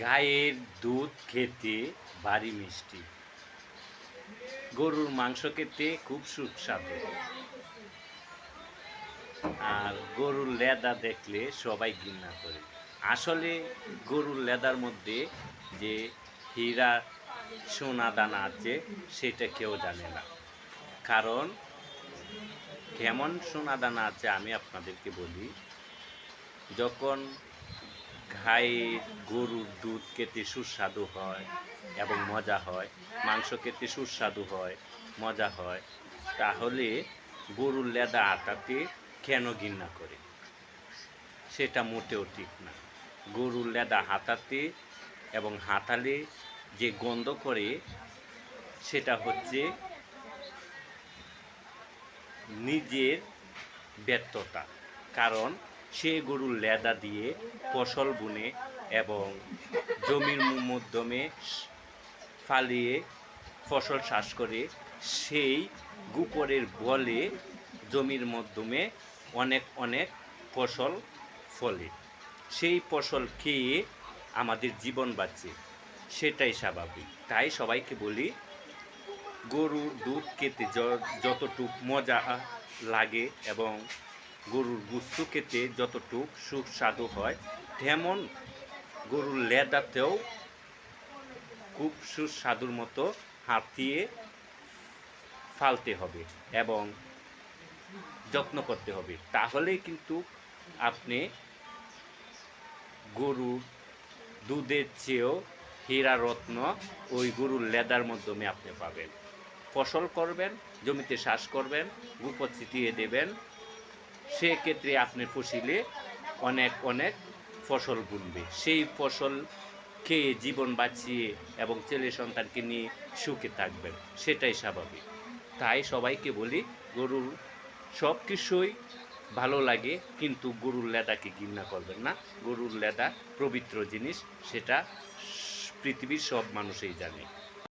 গায়ের দুধ খেতে ভারী মিষ্টি, গরুর মাংস খেতে খুব সুস্বাদু। আর গরুর লেদা দেখলে সবাই ঘৃণা করে। আসলে গরুর লেদার মধ্যে যে হীরা সোনা দানা আছে সেটা কেউ জানে না। কারণ কেমন সোনা দানা আছে আমি আপনাদেরকে বলি। যখন গায়ে গরুর দুধ খেতে সুস্বাদু হয় এবং মজা হয়, মাংস খেতে সুস্বাদু হয়, মজা হয়, তাহলে গরুর লেদা আটাতে কেন ঘৃণা করে? সেটা মোটেও ঠিক না। গরুর লেদা হাতাতে এবং হাতালে যে গন্ধ করে সেটা হচ্ছে নিজের ব্যর্থতা। কারণ সে গরুর লেদা দিয়ে ফসল বুনে এবং জমির মাধ্যমে ফালিয়ে ফসল চাষ করে, সেই গোবরের বলে জমির মাধ্যমে অনেক অনেক ফসল ফলে। সেই ফসল খেয়ে আমাদের জীবন বাঁচে, সেটাই স্বাভাবিক। তাই সবাইকে বলি, গরুর দুধ খেতে যতটুক মজা লাগে এবং গরুর গোশত খেতে যতটুক সুস্বাদু হয়, তেমন গরুর লেদাতেও খুব সুস্বাদুর মতো হাতিয়ে ফালতে হবে এবং যত্ন করতে হবে। তাহলেই কিন্তু আপনি গরুর দুধের চেয়েও হীরা রত্ন ওই গরুর লেদার মাধ্যমে আপনি পাবেন। ফসল করবেন, জমিতে চাষ করবেন, গোবর ছিটিয়ে দেবেন, সেক্ষেত্রে আপনি ফসলে অনেক অনেক ফসল বুনবে। সেই ফসল খেয়ে জীবন বাঁচিয়ে এবং ছেলে সন্তানকে নিয়ে সুখে থাকবেন, সেটাই স্বাভাবিক। তাই সবাইকে বলি, গরুর সব কিছুই ভালো লাগে, কিন্তু গরুর লেদাকে ঘৃণা করবেন না। গরুর লেদা পবিত্র জিনিস, সেটা পৃথিবীর সব মানুষই জানে।